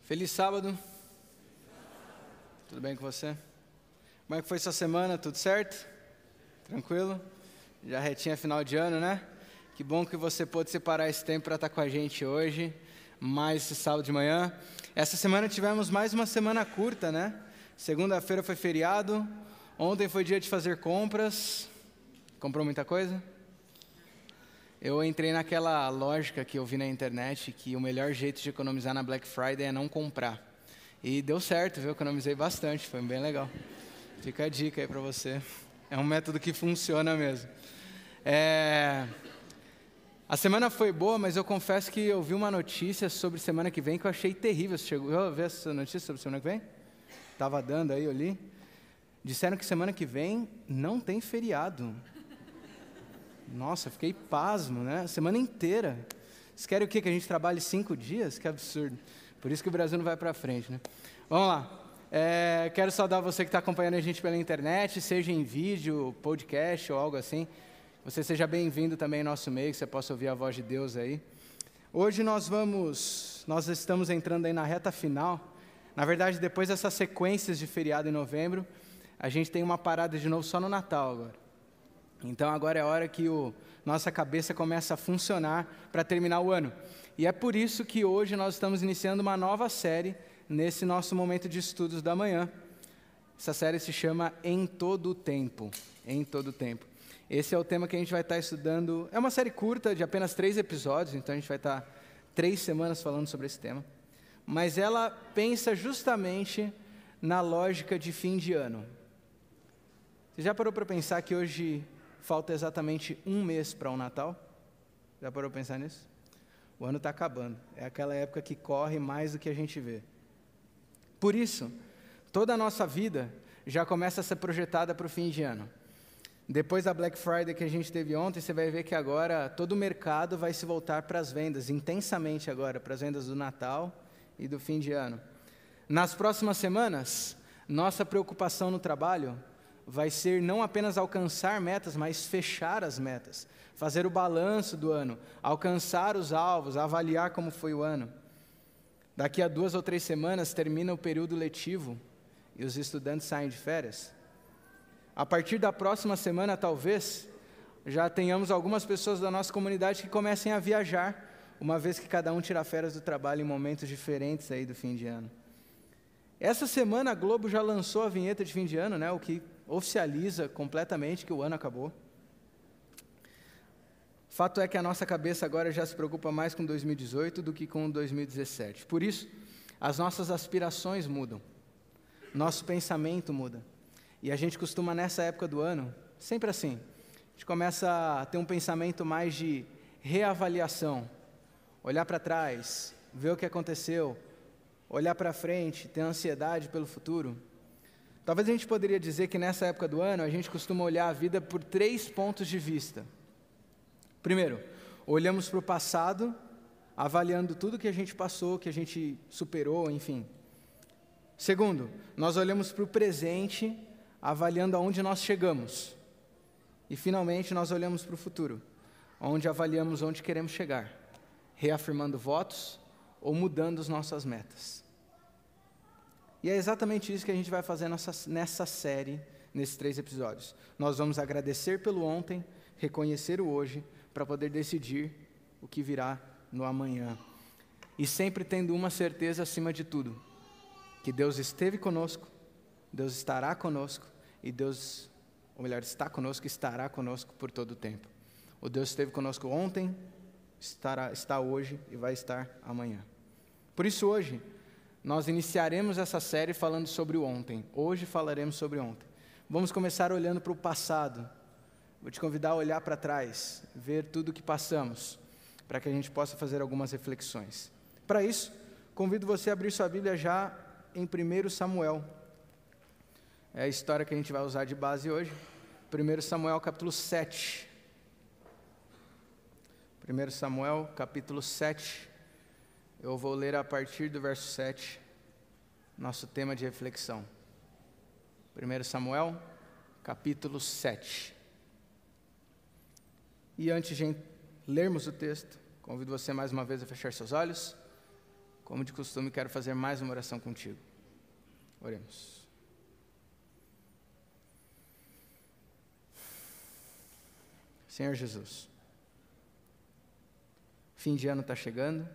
Feliz sábado. Tudo bem com você? Como é que foi sua semana? Tudo certo? Tranquilo? Já retinha final de ano, né? Que bom que você pôde separar esse tempo para estar com a gente hoje, mais esse sábado de manhã. Essa semana tivemos mais uma semana curta, né? Segunda-feira foi feriado, ontem foi dia de fazer compras. Comprou muita coisa? Eu entrei naquela lógica que eu vi na internet, que o melhor jeito de economizar na Black Friday é não comprar. E deu certo, viu? Economizei bastante, foi bem legal. Fica a dica aí para você. É um método que funciona mesmo. A semana foi boa, mas eu confesso que eu vi uma notícia sobre semana que vem que eu achei terrível. Você chegou a ver essa notícia sobre semana que vem? Estava dando aí, eu li. Disseram que semana que vem não tem feriado. Nossa, fiquei pasmo, né? Semana inteira. Vocês querem o quê? Que a gente trabalhe 5 dias? Que absurdo. Por isso que o Brasil não vai para frente, né? Vamos lá. Quero saudar você que está acompanhando a gente pela internet, seja em vídeo, podcast ou algo assim. Você seja bem-vindo também ao nosso meio, que você possa ouvir a voz de Deus aí. Hoje nós estamos entrando aí na reta final. Na verdade, depois dessas sequências de feriado em novembro, a gente tem uma parada de novo só no Natal agora. Então agora é a hora que nossa cabeça começa a funcionar para terminar o ano. E é por isso que hoje nós estamos iniciando uma nova série nesse nosso momento de estudos da manhã. Essa série se chama Em Todo o Tempo. Em Todo o Tempo. Esse é o tema que a gente vai estar estudando. É uma série curta de apenas 3 episódios, então a gente vai estar 3 semanas falando sobre esse tema. Mas ela pensa justamente na lógica de fim de ano. Você já parou para pensar que hoje falta exatamente 1 mês para o Natal? Já parou para pensar nisso? O ano está acabando. É aquela época que corre mais do que a gente vê. Por isso, toda a nossa vida já começa a ser projetada para o fim de ano. Depois da Black Friday que a gente teve ontem, você vai ver que agora todo o mercado vai se voltar para as vendas, intensamente agora, para as vendas do Natal e do fim de ano. Nas próximas semanas, nossa preocupação no trabalho vai ser não apenas alcançar metas, mas fechar as metas, fazer o balanço do ano, alcançar os alvos, avaliar como foi o ano. Daqui a 2 ou 3 semanas termina o período letivo e os estudantes saem de férias. A partir da próxima semana, talvez, já tenhamos algumas pessoas da nossa comunidade que comecem a viajar, uma vez que cada um tira férias do trabalho em momentos diferentes aí do fim de ano. Essa semana a Globo já lançou a vinheta de fim de ano, né, o que oficializa completamente que o ano acabou. Fato é que a nossa cabeça agora já se preocupa mais com 2018 do que com 2017. Por isso, as nossas aspirações mudam, nosso pensamento muda. E a gente costuma, nessa época do ano, sempre assim, a gente começa a ter um pensamento mais de reavaliação, olhar para trás, ver o que aconteceu, olhar para frente, ter ansiedade pelo futuro. Talvez a gente poderia dizer que nessa época do ano a gente costuma olhar a vida por 3 pontos de vista. Primeiro, olhamos para o passado, avaliando tudo que a gente passou, que a gente superou, enfim. Segundo, nós olhamos para o presente, avaliando aonde nós chegamos. E finalmente nós olhamos para o futuro, onde avaliamos onde queremos chegar, reafirmando votos ou mudando as nossas metas. E é exatamente isso que a gente vai fazer nessa série, nesses 3 episódios. Nós vamos agradecer pelo ontem, reconhecer o hoje, para poder decidir o que virá no amanhã. E sempre tendo uma certeza acima de tudo, que Deus esteve conosco, Deus estará conosco, e Deus, ou melhor, está conosco e estará conosco por todo o tempo. O Deus esteve conosco ontem, está hoje e vai estar amanhã. Por isso hoje, nós iniciaremos essa série falando sobre o ontem. Hoje falaremos sobre ontem. Vamos começar olhando para o passado. Vou te convidar a olhar para trás, ver tudo o que passamos, para que a gente possa fazer algumas reflexões. Para isso, convido você a abrir sua Bíblia já em 1 Samuel. É a história que a gente vai usar de base hoje. 1 Samuel capítulo 7. 1 Samuel capítulo 7. Eu vou ler a partir do verso 7, nosso tema de reflexão. 1 Samuel, capítulo 7. E antes de lermos o texto, convido você mais uma vez a fechar seus olhos, como de costume, quero fazer mais uma oração contigo. Oremos. Senhor Jesus, fim de ano está chegando,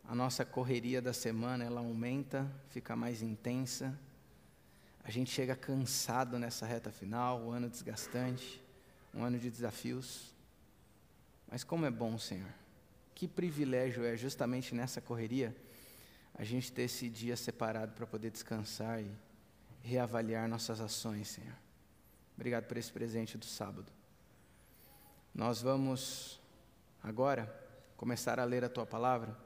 a nossa correria da semana ela aumenta, fica mais intensa, a gente chega cansado nessa reta final, um ano desgastante, um ano de desafios, mas como é bom, Senhor, que privilégio é justamente nessa correria a gente ter esse dia separado para poder descansar e reavaliar nossas ações, Senhor. Obrigado por esse presente do sábado. Nós vamos agora começar a ler a Tua Palavra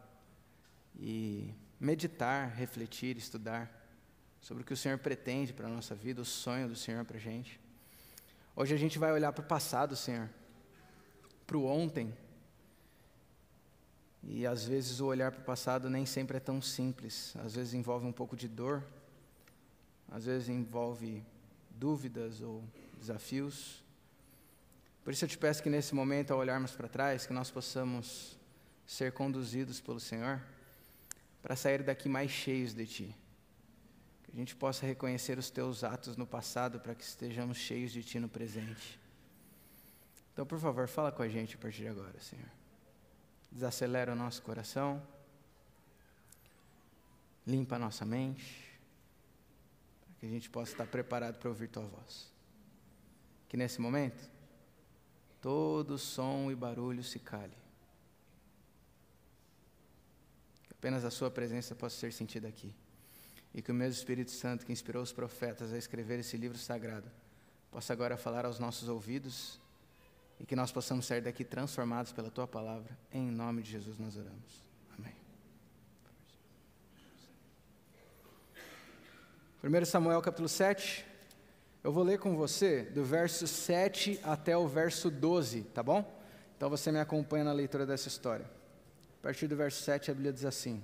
e meditar, refletir, estudar sobre o que o Senhor pretende para a nossa vida, o sonho do Senhor para a gente. Hoje a gente vai olhar para o passado, Senhor, para o ontem. E às vezes o olhar para o passado nem sempre é tão simples. Às vezes envolve um pouco de dor, às vezes envolve dúvidas ou desafios. Por isso eu te peço que nesse momento, ao olharmos para trás, que nós possamos ser conduzidos pelo Senhor para sair daqui mais cheios de Ti. Que a gente possa reconhecer os Teus atos no passado para que estejamos cheios de Ti no presente. Então, por favor, fala com a gente a partir de agora, Senhor. Desacelera o nosso coração, limpa a nossa mente, para que a gente possa estar preparado para ouvir Tua voz. Que nesse momento, todo som e barulho se cale. Que apenas a Sua presença possa ser sentida aqui. E que o mesmo Espírito Santo que inspirou os profetas a escrever esse livro sagrado, possa agora falar aos nossos ouvidos e que nós possamos sair daqui transformados pela Tua Palavra. Em nome de Jesus nós oramos. Amém. 1 Samuel capítulo 7, eu vou ler com você do verso 7 até o verso 12, tá bom? Então você me acompanha na leitura dessa história. A partir do verso 7 a Bíblia diz assim: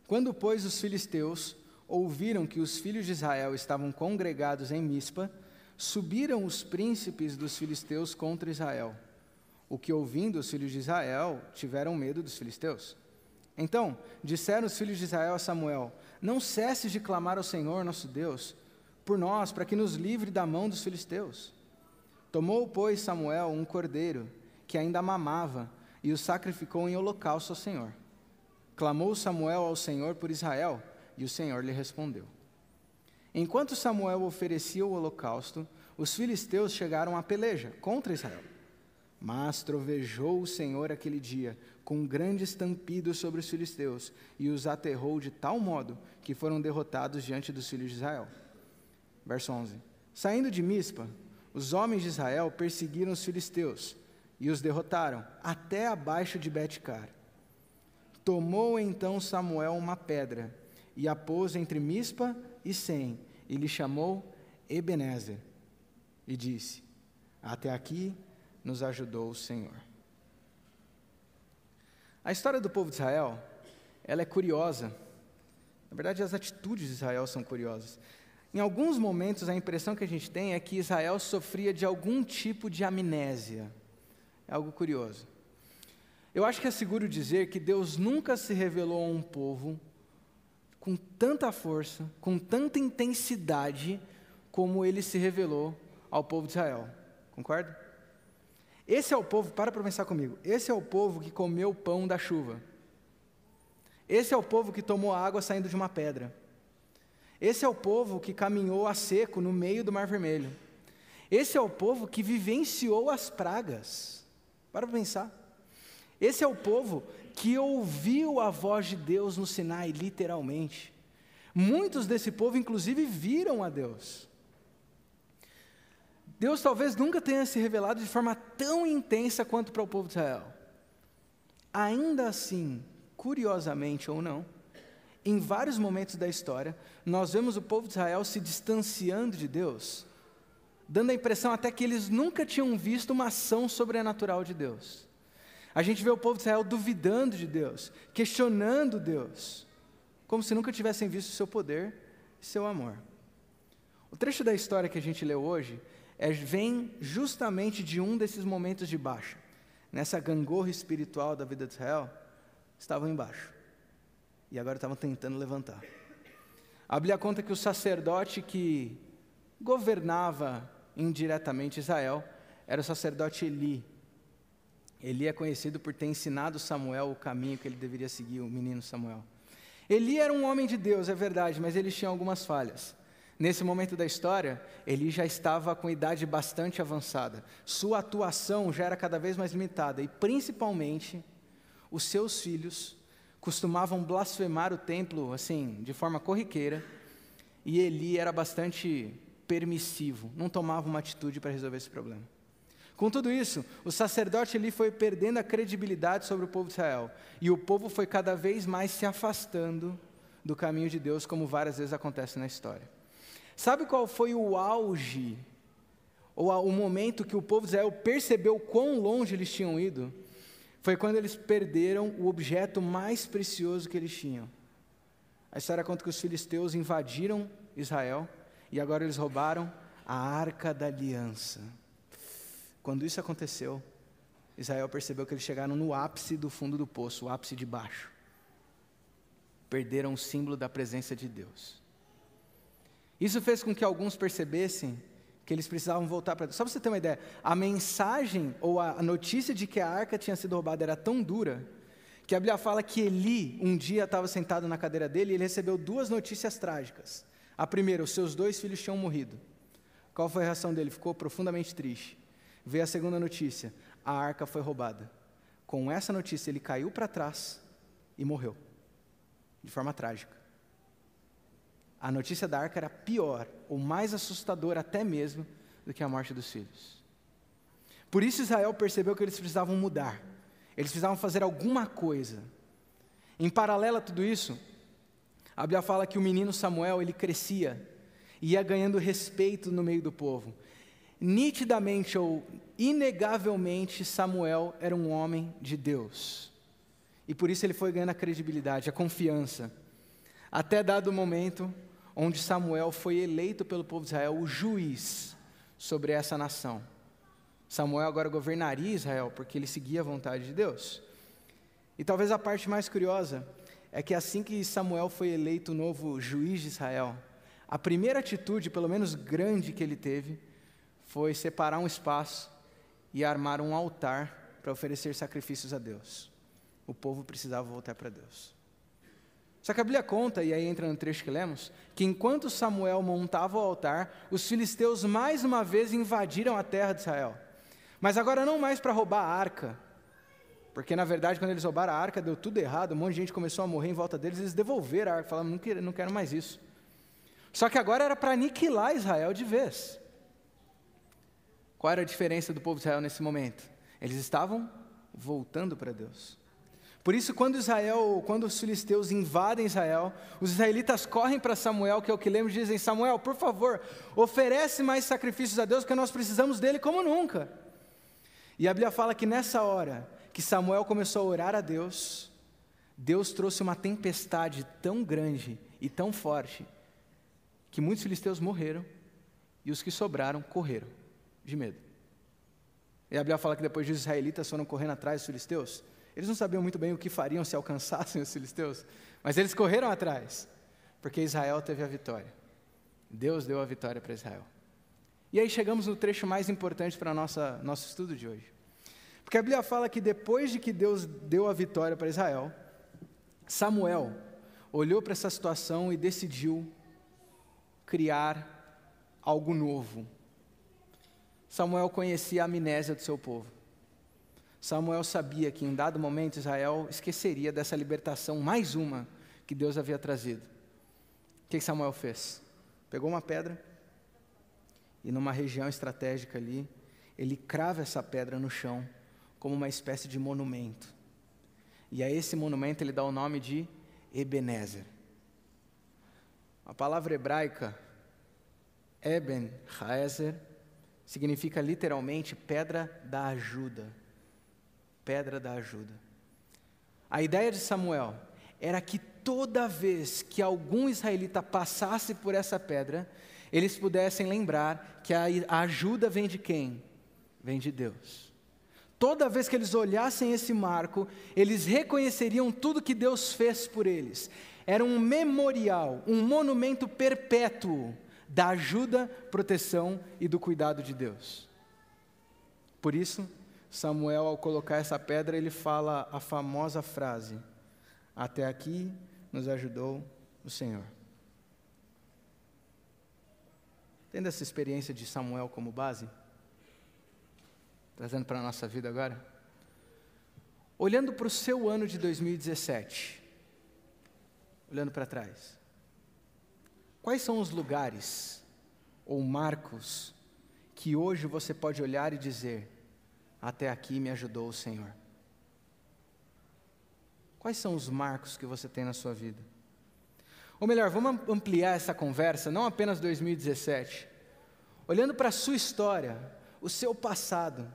Quando, pois, os filisteus ouviram que os filhos de Israel estavam congregados em Mispa, subiram os príncipes dos filisteus contra Israel, o que, ouvindo os filhos de Israel, tiveram medo dos filisteus. Então disseram os filhos de Israel a Samuel: Não cesses de clamar ao Senhor nosso Deus por nós, para que nos livre da mão dos filisteus. Tomou, pois, Samuel um cordeiro que ainda mamava e o sacrificou em holocausto ao Senhor. Clamou Samuel ao Senhor por Israel, e o Senhor lhe respondeu. Enquanto Samuel oferecia o holocausto, os filisteus chegaram à peleja contra Israel. Mas trovejou o Senhor aquele dia com um grande estampido sobre os filisteus e os aterrou de tal modo que foram derrotados diante dos filhos de Israel. Verso 11. Saindo de Mispa, os homens de Israel perseguiram os filisteus e os derrotaram até abaixo de Bet-car. Tomou então Samuel uma pedra e a pôs entre Mispa e Sem, e lhe chamou Ebenezer, e disse: Até aqui nos ajudou o Senhor. A história do povo de Israel, ela é curiosa. Na verdade, as atitudes de Israel são curiosas. Em alguns momentos, a impressão que a gente tem é que Israel sofria de algum tipo de amnésia. É algo curioso. Eu acho que é seguro dizer que Deus nunca se revelou a um povo com tanta força, com tanta intensidade, como Ele se revelou ao povo de Israel. Concorda? Esse é o povo, para pensar comigo, esse é o povo que comeu o pão da chuva. Esse é o povo que tomou água saindo de uma pedra. Esse é o povo que caminhou a seco no meio do Mar Vermelho. Esse é o povo que vivenciou as pragas. Para pensar. Esse é o povo que ouviu a voz de Deus no Sinai, literalmente. Muitos desse povo, inclusive, viram a Deus. Deus talvez nunca tenha se revelado de forma tão intensa quanto para o povo de Israel. Ainda assim, curiosamente ou não, em vários momentos da história, nós vemos o povo de Israel se distanciando de Deus, dando a impressão até que eles nunca tinham visto uma ação sobrenatural de Deus. A gente vê o povo de Israel duvidando de Deus, questionando Deus, como se nunca tivessem visto o seu poder e seu amor. O trecho da história que a gente leu hoje vem justamente de um desses momentos de baixa. Nessa gangorra espiritual da vida de Israel, estavam embaixo. E agora estavam tentando levantar. A Bíblia conta que o sacerdote que governava indiretamente Israel era o sacerdote Eli. Eli é conhecido por ter ensinado Samuel o caminho que ele deveria seguir, o menino Samuel. Eli era um homem de Deus, é verdade, mas ele tinha algumas falhas. Nesse momento da história, Eli já estava com idade bastante avançada. Sua atuação já era cada vez mais limitada e, principalmente, os seus filhos costumavam blasfemar o templo, assim, de forma corriqueira, e Eli era bastante permissivo, não tomava uma atitude para resolver esse problema. Com tudo isso, o sacerdote Eli foi perdendo a credibilidade sobre o povo de Israel, e o povo foi cada vez mais se afastando do caminho de Deus, como várias vezes acontece na história. Sabe qual foi o auge, ou o momento que o povo de Israel percebeu quão longe eles tinham ido? Foi quando eles perderam o objeto mais precioso que eles tinham. A história conta que os filisteus invadiram Israel, e agora eles roubaram a Arca da Aliança. Quando isso aconteceu, Israel percebeu que eles chegaram no ápice do fundo do poço, o ápice de baixo. Perderam o símbolo da presença de Deus. Isso fez com que alguns percebessem que eles precisavam voltar para Deus. Só para você ter uma ideia, a mensagem ou a notícia de que a arca tinha sido roubada era tão dura, que a Bíblia fala que Eli um dia estava sentado na cadeira dele e ele recebeu 2 notícias trágicas. A primeira, os seus 2 filhos tinham morrido. Qual foi a reação dele? Ficou profundamente triste. Veio a segunda notícia, a arca foi roubada. Com essa notícia ele caiu para trás e morreu, de forma trágica. A notícia da arca era pior, ou mais assustadora até mesmo, do que a morte dos filhos. Por isso Israel percebeu que eles precisavam mudar, eles precisavam fazer alguma coisa. Em paralelo a tudo isso, a Bíblia fala que o menino Samuel, ele crescia, e ia ganhando respeito no meio do povo. Nitidamente ou inegavelmente, Samuel era um homem de Deus. E por isso ele foi ganhando a credibilidade, a confiança. Até dado momento onde Samuel foi eleito pelo povo de Israel o juiz sobre essa nação. Samuel agora governaria Israel, porque ele seguia a vontade de Deus. E talvez a parte mais curiosa é que assim que Samuel foi eleito o novo juiz de Israel, a primeira atitude, pelo menos grande, que ele teve, foi separar um espaço e armar um altar para oferecer sacrifícios a Deus. O povo precisava voltar para Deus. Só que a Bíblia conta, e aí entra no trecho que lemos, que enquanto Samuel montava o altar, os filisteus mais uma vez invadiram a terra de Israel. Mas agora não mais para roubar a arca, porque na verdade quando eles roubaram a arca deu tudo errado, um monte de gente começou a morrer em volta deles, eles devolveram a arca, falaram, não quero mais isso. Só que agora era para aniquilar Israel de vez. Qual era a diferença do povo de Israel nesse momento? Eles estavam voltando para Deus. Por isso, quando os filisteus invadem Israel, os israelitas correm para Samuel, que é o que lemos, e dizem, Samuel, por favor, oferece mais sacrifícios a Deus, porque nós precisamos dele como nunca. E a Bíblia fala que nessa hora, que Samuel começou a orar a Deus, Deus trouxe uma tempestade tão grande e tão forte, que muitos filisteus morreram, e os que sobraram correram de medo. E a Bíblia fala que depois os israelitas foram correndo atrás dos filisteus. Eles não sabiam muito bem o que fariam se alcançassem os filisteus, mas eles correram atrás, porque Israel teve a vitória. Deus deu a vitória para Israel. E aí chegamos no trecho mais importante para nosso estudo de hoje. Porque a Bíblia fala que depois de que Deus deu a vitória para Israel, Samuel olhou para essa situação e decidiu criar algo novo. Samuel conhecia a amnésia do seu povo. Samuel sabia que em dado momento Israel esqueceria dessa libertação, mais uma, que Deus havia trazido. O que Samuel fez? Pegou uma pedra e numa região estratégica ali, ele crava essa pedra no chão como uma espécie de monumento. E a esse monumento ele dá o nome de Ebenezer. A palavra hebraica, Eben Haezer, significa literalmente pedra da ajuda. Pedra da ajuda. A ideia de Samuel era que toda vez que algum israelita passasse por essa pedra, eles pudessem lembrar que a ajuda vem de quem? Vem de Deus. Toda vez que eles olhassem esse marco, eles reconheceriam tudo que Deus fez por eles. Era um memorial, um monumento perpétuo da ajuda, proteção e do cuidado de Deus. Por isso, Samuel, ao colocar essa pedra, ele fala a famosa frase: até aqui nos ajudou o Senhor. Tendo essa experiência de Samuel como base, trazendo para a nossa vida agora, olhando para o seu ano de 2017, olhando para trás, quais são os lugares ou marcos que hoje você pode olhar e dizer: até aqui me ajudou o Senhor? Quais são os marcos que você tem na sua vida? Ou melhor, vamos ampliar essa conversa, não apenas 2017. Olhando para a sua história, o seu passado,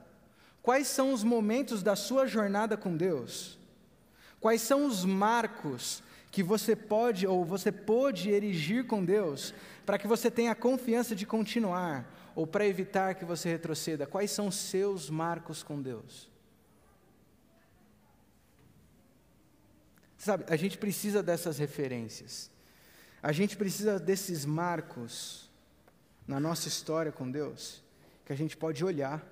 quais são os momentos da sua jornada com Deus? Quais são os marcos que você pode ou você pôde erigir com Deus para que você tenha a confiança de continuar ou para evitar que você retroceda? Quais são os seus marcos com Deus? Sabe, a gente precisa dessas referências. A gente precisa desses marcos na nossa história com Deus, que a gente pode olhar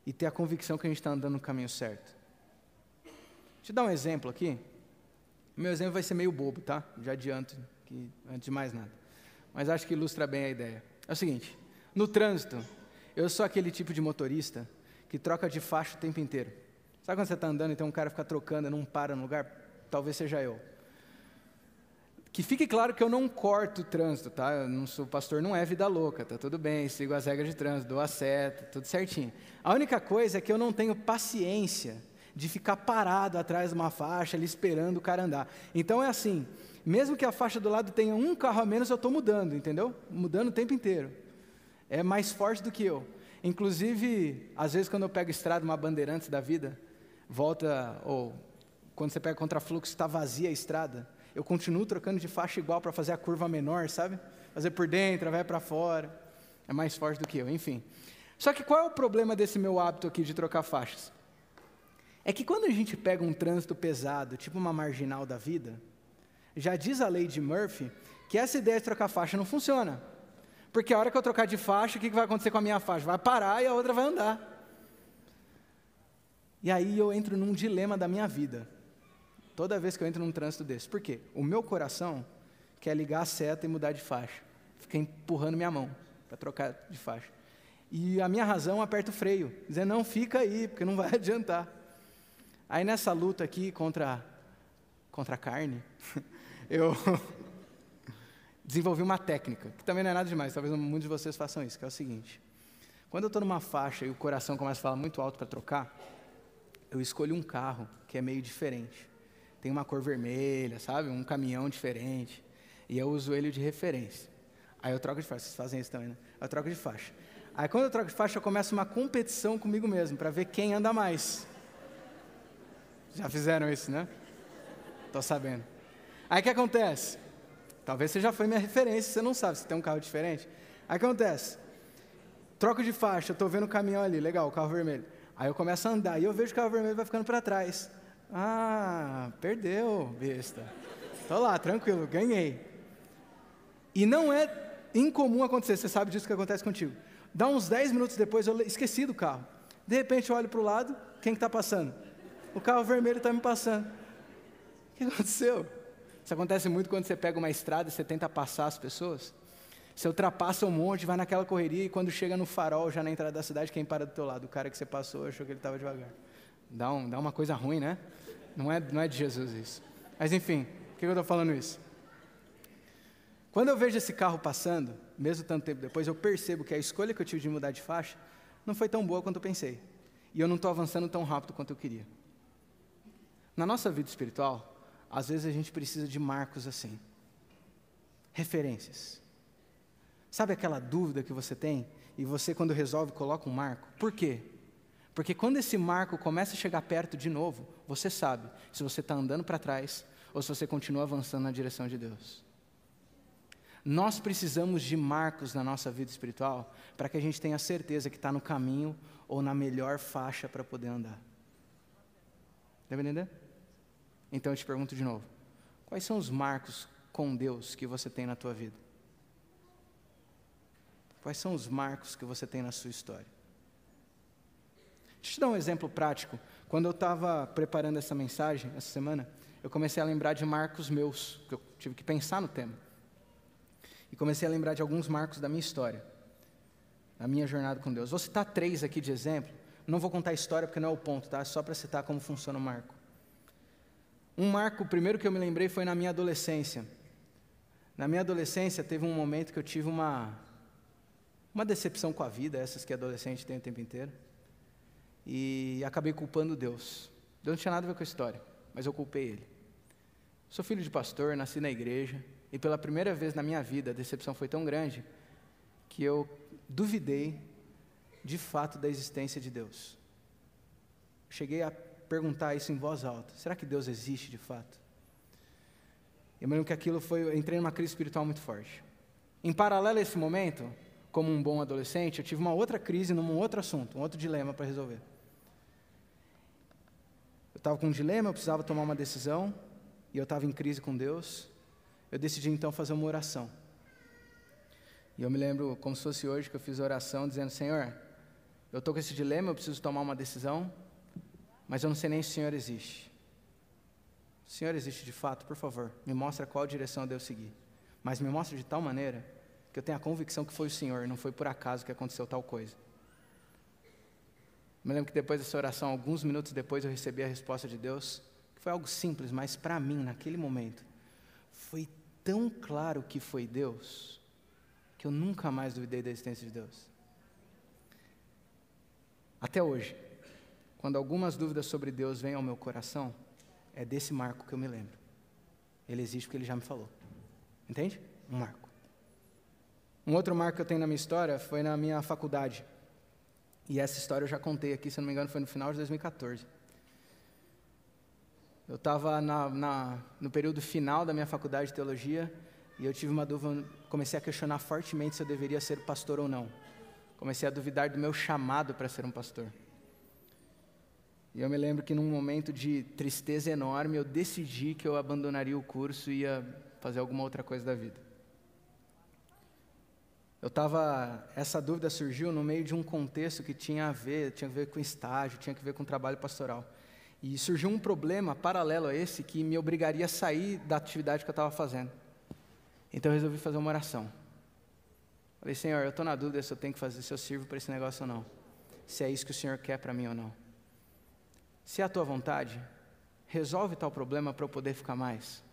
e ter a convicção que a gente está andando no caminho certo. Deixa eu dar um exemplo aqui. O meu exemplo vai ser meio bobo, tá? Já adianto, antes de mais nada. Mas acho que ilustra bem a ideia. É o seguinte, no trânsito, eu sou aquele tipo de motorista que troca de faixa o tempo inteiro. Sabe quando você está andando e tem um cara que fica trocando e não para no lugar? Talvez seja eu. Que fique claro que eu não corto o trânsito, tá? Eu não sou pastor, não é vida louca, tá tudo bem, sigo as regras de trânsito, dou a seta, tudo certinho. A única coisa é que eu não tenho paciência de ficar parado atrás de uma faixa, ali esperando o cara andar. Então é assim, mesmo que a faixa do lado tenha um carro a menos, eu estou mudando, entendeu? Mudando o tempo inteiro. É mais forte do que eu. Inclusive, às vezes quando eu pego estrada, uma Bandeirantes da vida, volta, ou quando você pega contrafluxo, está vazia a estrada, eu continuo trocando de faixa igual para fazer a curva menor, sabe? Fazer por dentro, vai para fora. É mais forte do que eu, enfim. Só que qual é o problema desse meu hábito aqui de trocar faixas? É que quando a gente pega um trânsito pesado, tipo uma marginal da vida, já diz a lei de Murphy que essa ideia de trocar faixa não funciona. Porque a hora que eu trocar de faixa, o que vai acontecer com a minha faixa? Vai parar e a outra vai andar. E aí eu entro num dilema da minha vida. Toda vez que eu entro num trânsito desse. Por quê? O meu coração quer ligar a seta e mudar de faixa. Fica empurrando minha mão para trocar de faixa. E a minha razão aperta o freio, dizendo, não, fica aí, porque não vai adiantar. Aí nessa luta aqui contra a carne, eu desenvolvi uma técnica, que também não é nada demais, talvez muitos de vocês façam isso, que é o seguinte. Quando eu estou numa faixa e o coração começa a falar muito alto para trocar, eu escolho um carro que é meio diferente. Tem uma cor vermelha, sabe? Um caminhão diferente. E eu uso ele de referência. Aí eu troco de faixa. Vocês fazem isso também, né? Eu troco de faixa. Aí quando eu troco de faixa, eu começo uma competição comigo mesmo, para ver quem anda mais. Já fizeram isso, né? Estou sabendo. Aí o que acontece? Talvez você já foi minha referência, você não sabe, você tem um carro diferente. Aí o que acontece? Troco de faixa, eu estou vendo o caminhão ali, legal, o carro vermelho. Aí eu começo a andar, e eu vejo que o carro vermelho vai ficando para trás. Ah, perdeu, besta. Estou lá, tranquilo, ganhei. E não é incomum acontecer, você sabe disso que acontece contigo. Dá uns 10 minutos depois, eu esqueci do carro. De repente eu olho para o lado, quem que está passando? O carro vermelho está me passando. O que aconteceu? Isso acontece muito quando você pega uma estrada e você tenta passar as pessoas. Você ultrapassa um monte, vai naquela correria, e quando chega no farol, já na entrada da cidade, quem para do teu lado? O cara que você passou achou que ele estava devagar. Dá uma coisa ruim, né? Não é de Jesus isso. Mas enfim, por que eu estou falando isso? Quando eu vejo esse carro passando, mesmo tanto tempo depois, eu percebo que a escolha que eu tive de mudar de faixa não foi tão boa quanto eu pensei. E eu não estou avançando tão rápido quanto eu queria. Na nossa vida espiritual, às vezes a gente precisa de marcos assim. Referências. Sabe aquela dúvida que você tem? E você, quando resolve, coloca um marco? Por quê? Porque quando esse marco começa a chegar perto de novo, você sabe se você está andando para trás ou se você continua avançando na direção de Deus. Nós precisamos de marcos na nossa vida espiritual para que a gente tenha certeza que está no caminho ou na melhor faixa para poder andar. Deve entender? Então eu te pergunto de novo, quais são os marcos com Deus que você tem na tua vida? Quais são os marcos que você tem na sua história? Deixa eu te dar um exemplo prático. Quando eu estava preparando essa mensagem, essa semana, eu comecei a lembrar de marcos meus, que eu tive que pensar no tema. E comecei a lembrar de alguns marcos da minha história, da minha jornada com Deus. Vou citar 3 aqui de exemplo. Não vou contar a história porque não é o ponto, tá? É só para citar como funciona o marco. Um marco, o primeiro que eu me lembrei foi na minha adolescência. Na minha adolescência teve um momento que eu tive uma decepção com a vida, essas que adolescente tem o tempo inteiro. E acabei culpando Deus. Deus não tinha nada a ver com a história, mas eu culpei Ele. Sou filho de pastor, nasci na igreja, e pela primeira vez na minha vida a decepção foi tão grande que eu duvidei de fato da existência de Deus. Cheguei a perguntar isso em voz alta: será que Deus existe de fato? Eu me lembro que aquilo foi, eu entrei numa crise espiritual muito forte. Em paralelo a esse momento, como um bom adolescente, eu tive uma outra crise num outro assunto, um outro dilema para resolver. Eu estava com um dilema, eu precisava tomar uma decisão, e eu estava em crise com Deus. Eu decidi então fazer uma oração. E eu me lembro como se fosse hoje que eu fiz a oração dizendo: Senhor, eu estou com esse dilema, eu preciso tomar uma decisão, mas eu não sei nem se o Senhor existe. Se o Senhor existe de fato, por favor, me mostra qual direção eu devo seguir. Mas me mostra de tal maneira que eu tenha a convicção que foi o Senhor, não foi por acaso que aconteceu tal coisa. Me lembro que depois dessa oração, alguns minutos depois, eu recebi a resposta de Deus, que foi algo simples, mas para mim, naquele momento, foi tão claro que foi Deus, que eu nunca mais duvidei da existência de Deus. Até hoje, quando algumas dúvidas sobre Deus vêm ao meu coração, é desse marco que eu me lembro. Ele existe porque Ele já me falou. Entende? Um marco. Um outro marco que eu tenho na minha história foi na minha faculdade. E essa história eu já contei aqui, se não me engano, foi no final de 2014. Eu estava no período final da minha faculdade de teologia, e eu tive uma dúvida, comecei a questionar fortemente se eu deveria ser pastor ou não. Comecei a duvidar do meu chamado para ser um pastor. E eu me lembro que num momento de tristeza enorme, eu decidi que eu abandonaria o curso e ia fazer alguma outra coisa da vida. Essa dúvida surgiu no meio de um contexto que tinha a ver com estágio, tinha a ver com trabalho pastoral. E surgiu um problema paralelo a esse que me obrigaria a sair da atividade que eu estava fazendo. Então eu resolvi fazer uma oração. Falei: Senhor, eu estou na dúvida se eu tenho que fazer, se eu sirvo para esse negócio ou não. Se é isso que o Senhor quer para mim ou não. Se é a tua vontade, resolve tal problema para eu poder ficar mais.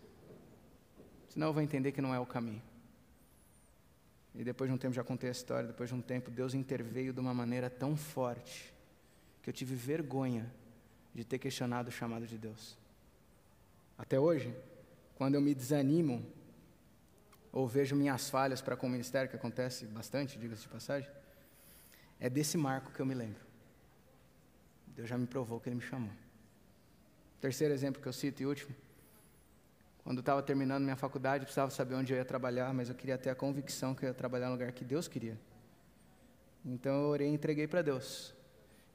Senão eu vou entender que não é o caminho. E depois de um tempo, já contei a história, depois de um tempo, Deus interveio de uma maneira tão forte, que eu tive vergonha de ter questionado o chamado de Deus. Até hoje, quando eu me desanimo, ou vejo minhas falhas para com o ministério, que acontece bastante, diga-se de passagem, é desse marco que eu me lembro. Deus já me provou que Ele me chamou. Terceiro exemplo que eu cito e último: quando eu estava terminando minha faculdade, precisava saber onde eu ia trabalhar, mas eu queria ter a convicção que eu ia trabalhar no lugar que Deus queria. Então eu orei e entreguei para Deus.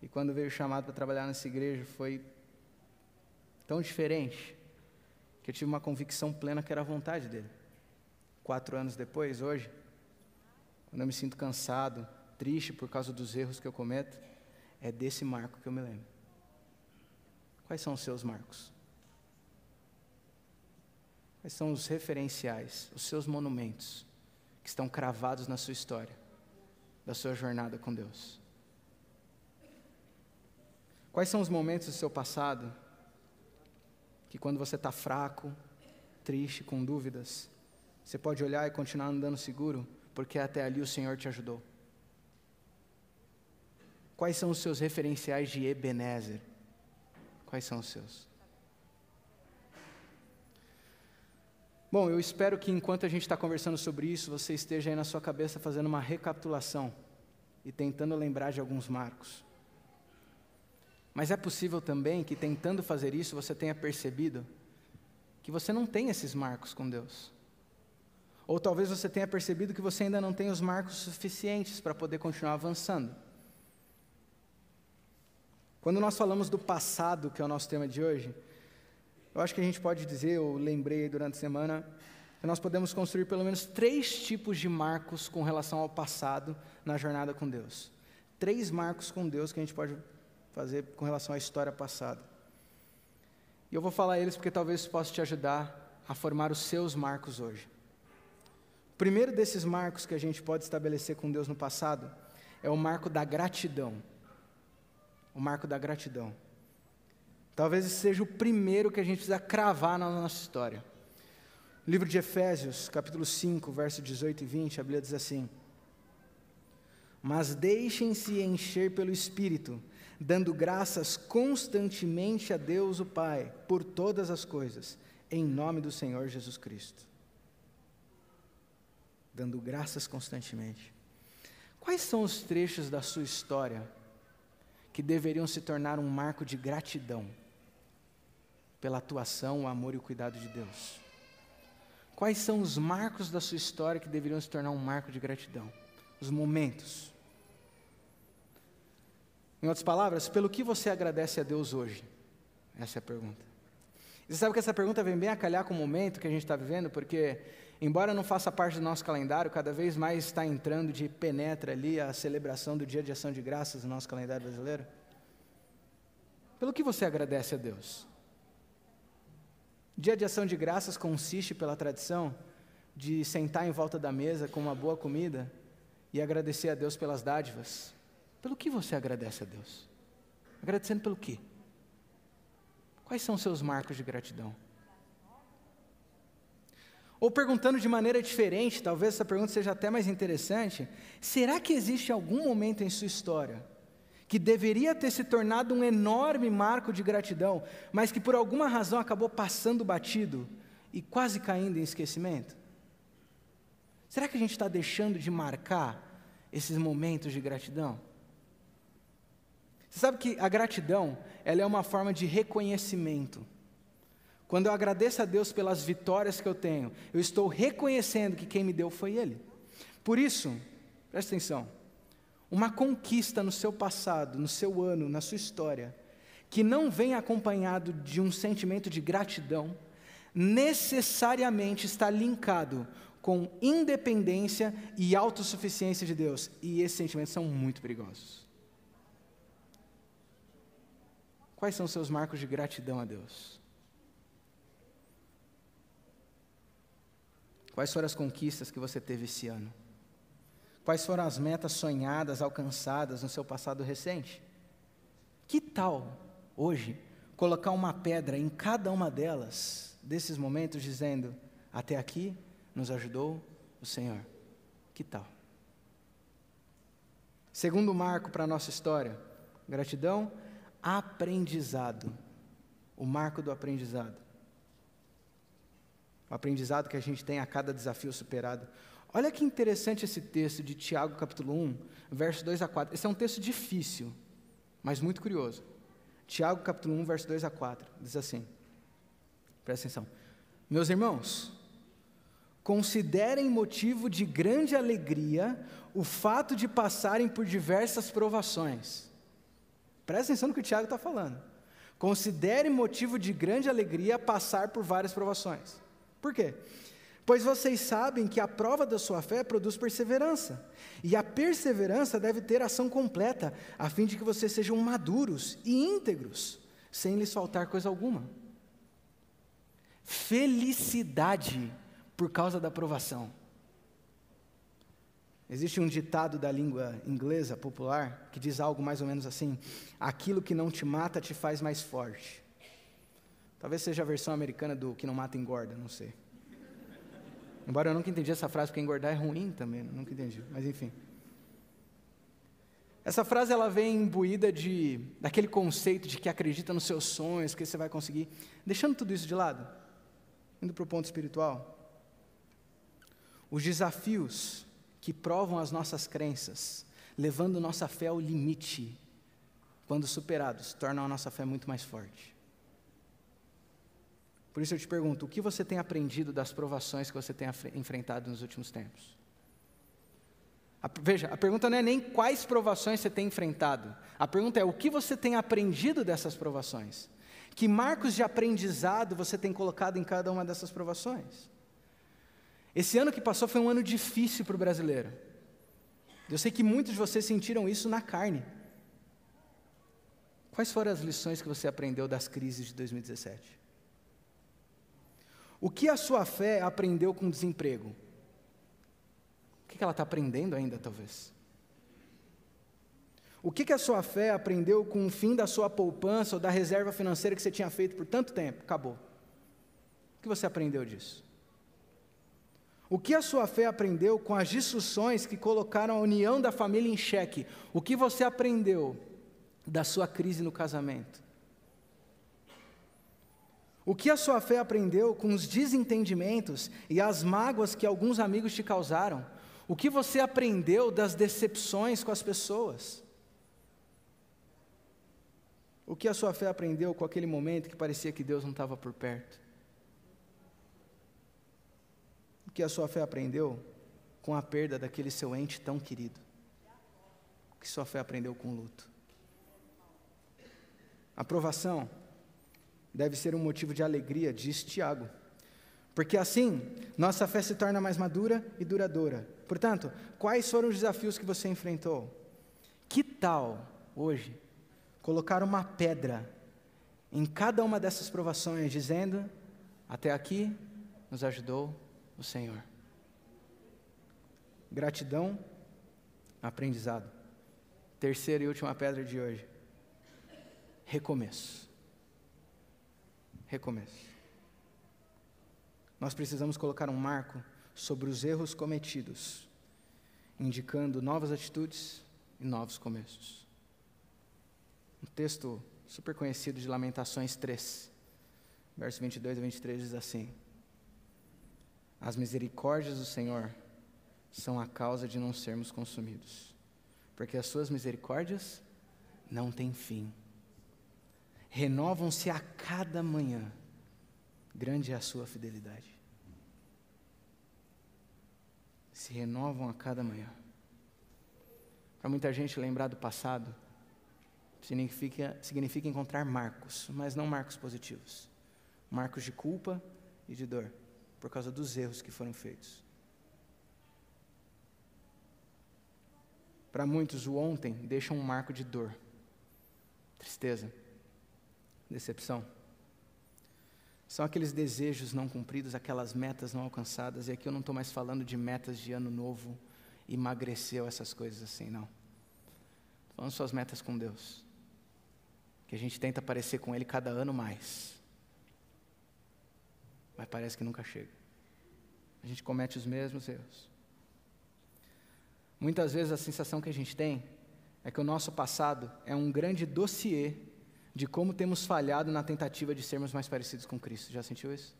E quando veio o chamado para trabalhar nessa igreja, foi tão diferente, que eu tive uma convicção plena que era a vontade dEle. 4 anos depois, hoje, quando eu me sinto cansado, triste por causa dos erros que eu cometo, é desse marco que eu me lembro. Quais são os seus marcos? Quais são os referenciais, os seus monumentos, que estão cravados na sua história, da sua jornada com Deus? Quais são os momentos do seu passado, que quando você está fraco, triste, com dúvidas, você pode olhar e continuar andando seguro, porque até ali o Senhor te ajudou? Quais são os seus referenciais de Ebenezer? Quais são os seus? Bom, eu espero que enquanto a gente está conversando sobre isso, você esteja aí na sua cabeça fazendo uma recapitulação e tentando lembrar de alguns marcos. Mas é possível também que, tentando fazer isso, você tenha percebido que você não tem esses marcos com Deus. Ou talvez você tenha percebido que você ainda não tem os marcos suficientes para poder continuar avançando. Quando nós falamos do passado, que é o nosso tema de hoje, eu acho que a gente pode dizer, eu lembrei durante a semana, que nós podemos construir pelo menos 3 tipos de marcos com relação ao passado na jornada com Deus. 3 marcos com Deus que a gente pode fazer com relação à história passada. E eu vou falar eles porque talvez isso possa te ajudar a formar os seus marcos hoje. O primeiro desses marcos que a gente pode estabelecer com Deus no passado é o marco da gratidão. O marco da gratidão. Talvez esse seja o primeiro que a gente precisa cravar na nossa história. No livro de Efésios, capítulo 5, verso 18 e 20, a Bíblia diz assim: mas deixem-se encher pelo Espírito, dando graças constantemente a Deus o Pai, por todas as coisas, em nome do Senhor Jesus Cristo. Dando graças constantemente. Quais são os trechos da sua história que deveriam se tornar um marco de gratidão pela atuação, o amor e o cuidado de Deus? Quais são os marcos da sua história que deveriam se tornar um marco de gratidão? Os momentos. Em outras palavras, pelo que você agradece a Deus hoje? Essa é a pergunta. E você sabe que essa pergunta vem bem a calhar com o momento que a gente está vivendo, porque, embora não faça parte do nosso calendário, cada vez mais está entrando de penetra ali a celebração do Dia de Ação de Graças no nosso calendário brasileiro. Pelo que você agradece a Deus? Dia de Ação de Graças consiste, pela tradição, de sentar em volta da mesa com uma boa comida e agradecer a Deus pelas dádivas. Pelo que você agradece a Deus? Agradecendo pelo quê? Quais são os seus marcos de gratidão? Ou perguntando de maneira diferente, talvez essa pergunta seja até mais interessante: será que existe algum momento em sua história que deveria ter se tornado um enorme marco de gratidão, mas que por alguma razão acabou passando batido e quase caindo em esquecimento? Será que a gente está deixando de marcar esses momentos de gratidão? Você sabe que a gratidão, ela é uma forma de reconhecimento. Quando eu agradeço a Deus pelas vitórias que eu tenho, eu estou reconhecendo que quem me deu foi Ele. Por isso, presta atenção, uma conquista no seu passado, no seu ano, na sua história, que não vem acompanhado de um sentimento de gratidão, necessariamente está linkado com independência e autossuficiência de Deus. E esses sentimentos são muito perigosos. Quais são os seus marcos de gratidão a Deus? Quais foram as conquistas que você teve esse ano? Quais foram as metas sonhadas, alcançadas no seu passado recente? Que tal, hoje, colocar uma pedra em cada uma delas, desses momentos, dizendo: até aqui nos ajudou o Senhor? Que tal? Segundo marco para a nossa história, gratidão, aprendizado. O marco do aprendizado. O aprendizado que a gente tem a cada desafio superado. Olha que interessante esse texto de Tiago, capítulo 1, versos 2 a 4. Esse é um texto difícil, mas muito curioso. Tiago, capítulo 1, verso 2 a 4, diz assim, presta atenção: meus irmãos, considerem motivo de grande alegria o fato de passarem por diversas provações. Presta atenção no que o Tiago está falando. Considerem motivo de grande alegria passar por várias provações. Por quê? Pois vocês sabem que a prova da sua fé produz perseverança, e a perseverança deve ter ação completa, a fim de que vocês sejam maduros e íntegros, sem lhes faltar coisa alguma. Felicidade por causa da provação. Existe um ditado da língua inglesa popular que diz algo mais ou menos assim: aquilo que não te mata te faz mais forte. Talvez seja a versão americana do que não mata engorda, não sei. Embora eu nunca entendi essa frase, porque engordar é ruim também, nunca entendi, mas enfim. Essa frase ela vem imbuída daquele conceito de que acredita nos seus sonhos, que você vai conseguir. Deixando tudo isso de lado, indo para o ponto espiritual, os desafios que provam as nossas crenças, levando nossa fé ao limite, quando superados, tornam a nossa fé muito mais forte. Por isso eu te pergunto, o que você tem aprendido das provações que você tem enfrentado nos últimos tempos? Veja, a pergunta não é nem quais provações você tem enfrentado. A pergunta é o que você tem aprendido dessas provações. Que marcos de aprendizado você tem colocado em cada uma dessas provações? Esse ano que passou foi um ano difícil para o brasileiro. Eu sei que muitos de vocês sentiram isso na carne. Quais foram as lições que você aprendeu das crises de 2017? O que a sua fé aprendeu com o desemprego? O que ela está aprendendo ainda, talvez? O que a sua fé aprendeu com o fim da sua poupança ou da reserva financeira que você tinha feito por tanto tempo? Acabou. O que você aprendeu disso? O que a sua fé aprendeu com as discussões que colocaram a união da família em xeque? O que você aprendeu da sua crise no casamento? O que a sua fé aprendeu com os desentendimentos e as mágoas que alguns amigos te causaram? O que você aprendeu das decepções com as pessoas? O que a sua fé aprendeu com aquele momento que parecia que Deus não estava por perto? O que a sua fé aprendeu com a perda daquele seu ente tão querido? O que sua fé aprendeu com o luto? A provação deve ser um motivo de alegria, diz Tiago, porque assim nossa fé se torna mais madura e duradoura. Portanto, quais foram os desafios que você enfrentou? Que tal, hoje, colocar uma pedra em cada uma dessas provações, dizendo, até aqui nos ajudou o Senhor. Gratidão, aprendizado. Terceira e última pedra de hoje. Recomeço. Recomeço. Nós precisamos colocar um marco sobre os erros cometidos, indicando novas atitudes e novos começos. Um texto super conhecido de Lamentações 3, versos 22 a 23 diz assim: as misericórdias do Senhor são a causa de não sermos consumidos, porque as suas misericórdias não têm fim. Renovam-se a cada manhã, grande é a sua fidelidade. Se renovam a cada manhã. Para muita gente, lembrar do passado significa encontrar marcos, mas não marcos positivos. Marcos de culpa e de dor, por causa dos erros que foram feitos. Para muitos, o ontem deixa um marco de dor, tristeza, decepção. São aqueles desejos não cumpridos, aquelas metas não alcançadas, e aqui eu não estou mais falando de metas de ano novo, emagreceu, essas coisas assim, não. Estou falando suas metas com Deus, que a gente tenta parecer com Ele cada ano mais, mas parece que nunca chega. A gente comete os mesmos erros. Muitas vezes a sensação que a gente tem é que o nosso passado é um grande dossiê de como temos falhado na tentativa de sermos mais parecidos com Cristo. Já sentiu isso?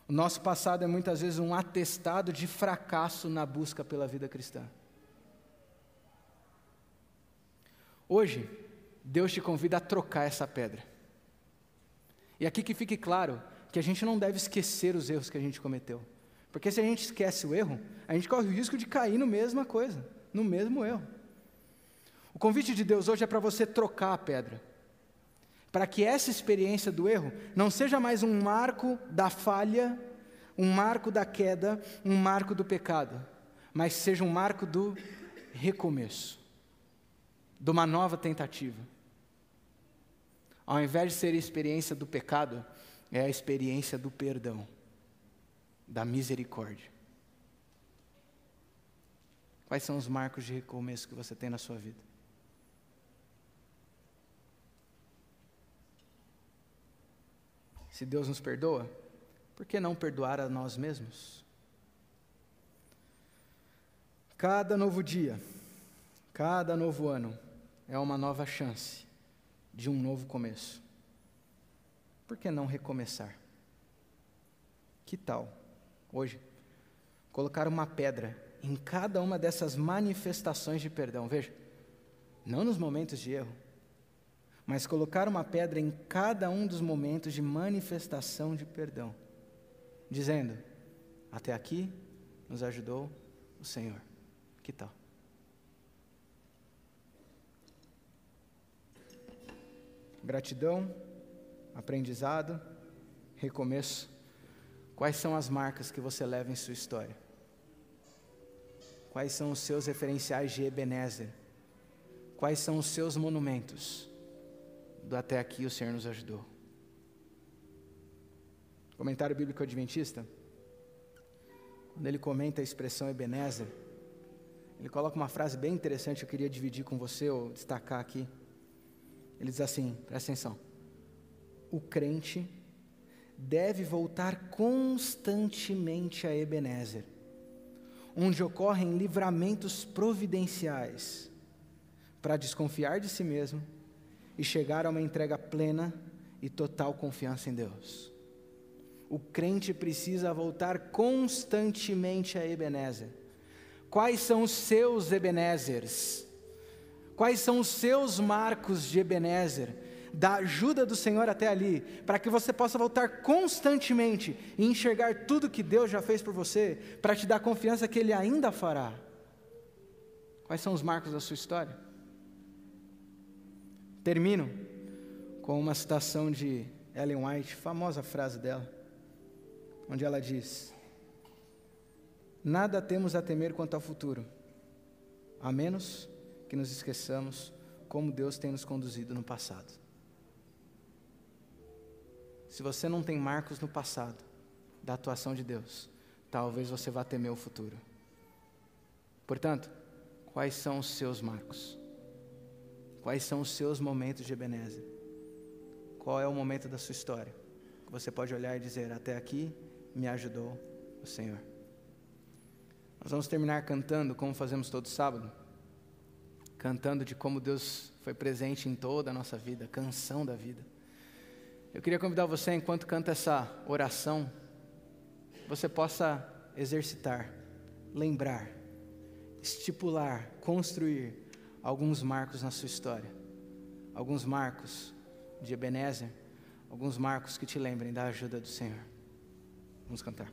O nosso passado é muitas vezes um atestado de fracasso na busca pela vida cristã. Hoje, Deus te convida a trocar essa pedra. E aqui que fique claro que a gente não deve esquecer os erros que a gente cometeu. Porque se a gente esquece o erro, a gente corre o risco de cair na mesma coisa, no mesmo erro. O convite de Deus hoje é para você trocar a pedra, para que essa experiência do erro não seja mais um marco da falha, um marco da queda, um marco do pecado, mas seja um marco do recomeço, de uma nova tentativa. Ao invés de ser a experiência do pecado, é a experiência do perdão, da misericórdia. Quais são os marcos de recomeço que você tem na sua vida? Se Deus nos perdoa, por que não perdoar a nós mesmos? Cada novo dia, cada novo ano é uma nova chance de um novo começo. Por que não recomeçar? Que tal, hoje, colocar uma pedra em cada uma dessas manifestações de perdão? Veja, não nos momentos de erro, mas colocar uma pedra em cada um dos momentos de manifestação de perdão, dizendo, até aqui nos ajudou o Senhor. Que tal? Gratidão, aprendizado, recomeço. Quais são as marcas que você leva em sua história? Quais são os seus referenciais de Ebenezer? Quais são os seus monumentos do até aqui o Senhor nos ajudou? Comentário bíblico adventista, quando ele comenta a expressão Ebenezer, ele coloca uma frase bem interessante, eu queria dividir com você, ou destacar aqui. Ele diz assim, presta atenção: o crente deve voltar constantemente a Ebenezer, onde ocorrem livramentos providenciais, para desconfiar de si mesmo e chegar a uma entrega plena e total confiança em Deus. O crente precisa voltar constantemente a Ebenezer. Quais são os seus Ebenezers? Quais são os seus marcos de Ebenezer? Da ajuda do Senhor até ali, para que você possa voltar constantemente e enxergar tudo que Deus já fez por você, para te dar confiança que Ele ainda fará. Quais são os marcos da sua história? Termino com uma citação de Ellen White, famosa frase dela, onde ela diz: nada temos a temer quanto ao futuro, a menos que nos esqueçamos como Deus tem nos conduzido no passado. Se você não tem marcos no passado da atuação de Deus, talvez você vá temer o futuro. Portanto, quais são os seus marcos? Quais são os seus momentos de Ebenezer? Qual é o momento da sua história que você pode olhar e dizer: até aqui me ajudou o Senhor? Nós vamos terminar cantando, como fazemos todo sábado, cantando de como Deus foi presente em toda a nossa vida, canção da vida. Eu queria convidar você, enquanto canta essa oração, você possa exercitar, lembrar, estipular, construir alguns marcos na sua história, alguns marcos de Ebenezer, alguns marcos que te lembrem da ajuda do Senhor. Vamos cantar.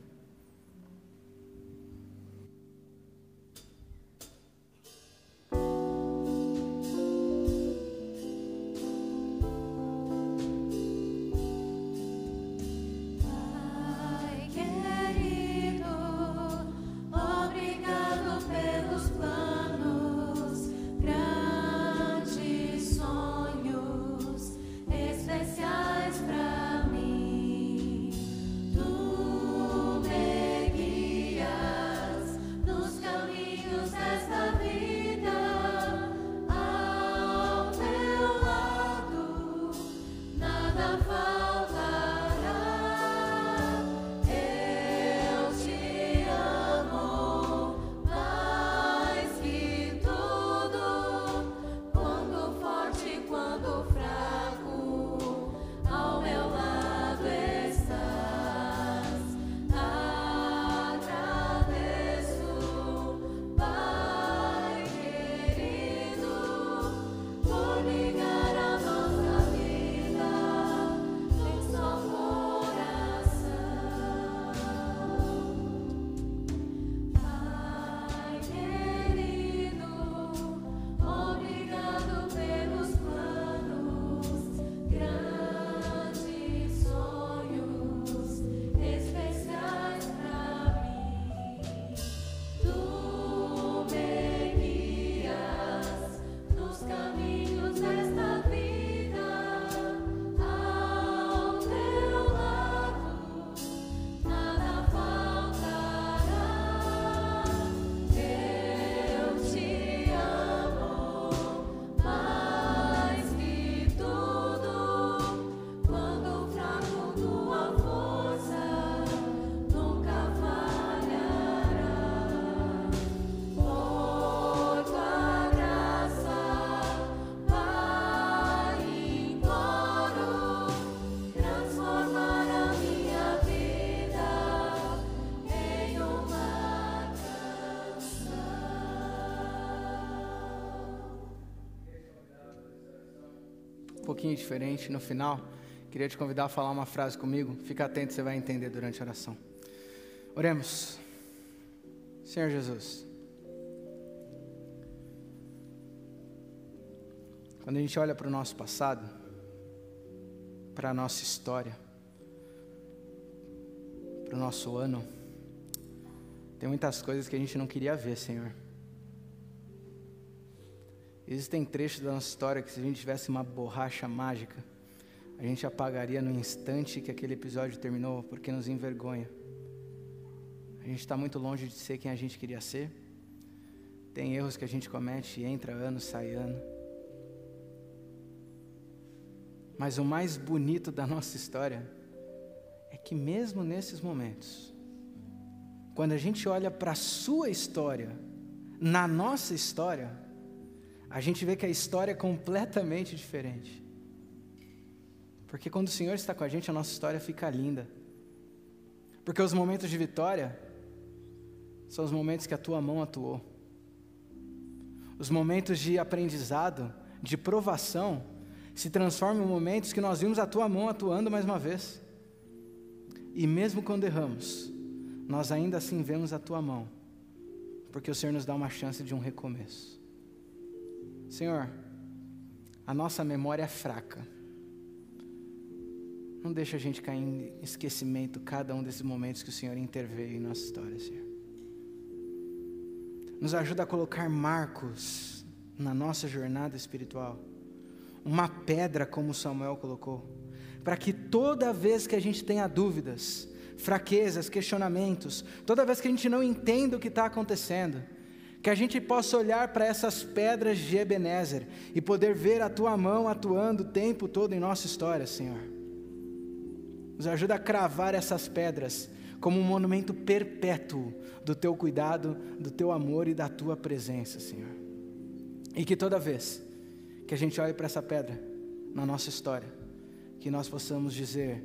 Um pouquinho diferente no final, queria te convidar a falar uma frase comigo. Fica atento, você vai entender durante a oração. Oremos. Senhor Jesus, Quando a gente olha para o nosso passado, para a nossa história, para o nosso ano, tem muitas coisas que a gente não queria ver, Senhor. Existem trechos da nossa história que, se a gente tivesse uma borracha mágica, a gente apagaria no instante que aquele episódio terminou, porque nos envergonha. A gente está muito longe de ser quem a gente queria ser. Tem erros que a gente comete e entra ano, sai ano. Mas o mais bonito da nossa história é que mesmo nesses momentos, quando a gente olha para a sua história, na nossa história, a gente vê que a história é completamente diferente. Porque quando o Senhor está com a nossa história fica linda. Porque os momentos de vitória são os momentos que a tua mão atuou. Os momentos de aprendizado, de provação, se transformam em momentos que nós vimos a tua mão atuando mais uma vez. E mesmo quando erramos, nós ainda assim vemos a tua mão, porque o Senhor nos dá uma chance de um recomeço. Senhor, a nossa memória é fraca. Não deixa a gente cair em esquecimento cada um desses momentos que o Senhor interveio em nossa história, Senhor. Nos ajuda a colocar marcos na nossa jornada espiritual. Uma pedra, como Samuel colocou, para que toda vez que a gente tenha dúvidas, fraquezas, questionamentos, toda vez que a gente não entenda o que está acontecendo, que a gente possa olhar para essas pedras de Ebenezer e poder ver a tua mão atuando o tempo todo em nossa história, Senhor. Nos ajuda a cravar essas pedras como um monumento perpétuo do teu cuidado, do teu amor e da tua presença, Senhor. E que toda vez que a gente olhe para essa pedra na nossa história, que nós possamos dizer: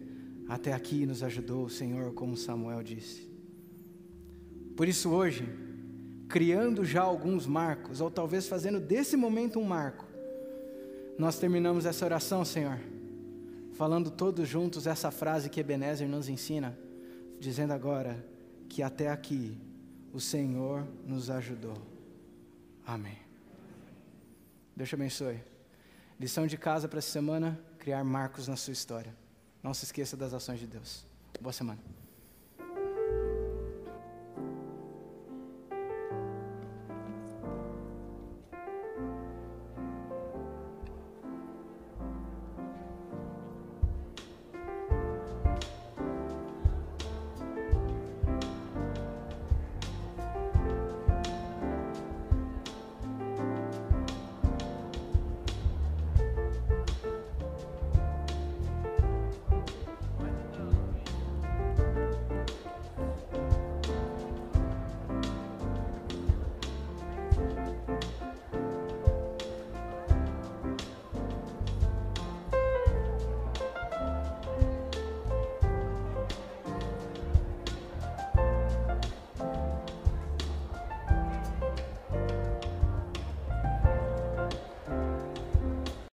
até aqui nos ajudou o Senhor, como Samuel disse. Por isso hoje, criando já alguns marcos, ou talvez fazendo desse momento um marco, nós terminamos essa oração, Senhor, falando todos juntos essa frase que Ebenezer nos ensina, dizendo agora que até aqui o Senhor nos ajudou. Amém. Deus te abençoe. Lição de casa para essa semana: criar marcos na sua história. Não se esqueça das ações de Deus. Boa semana.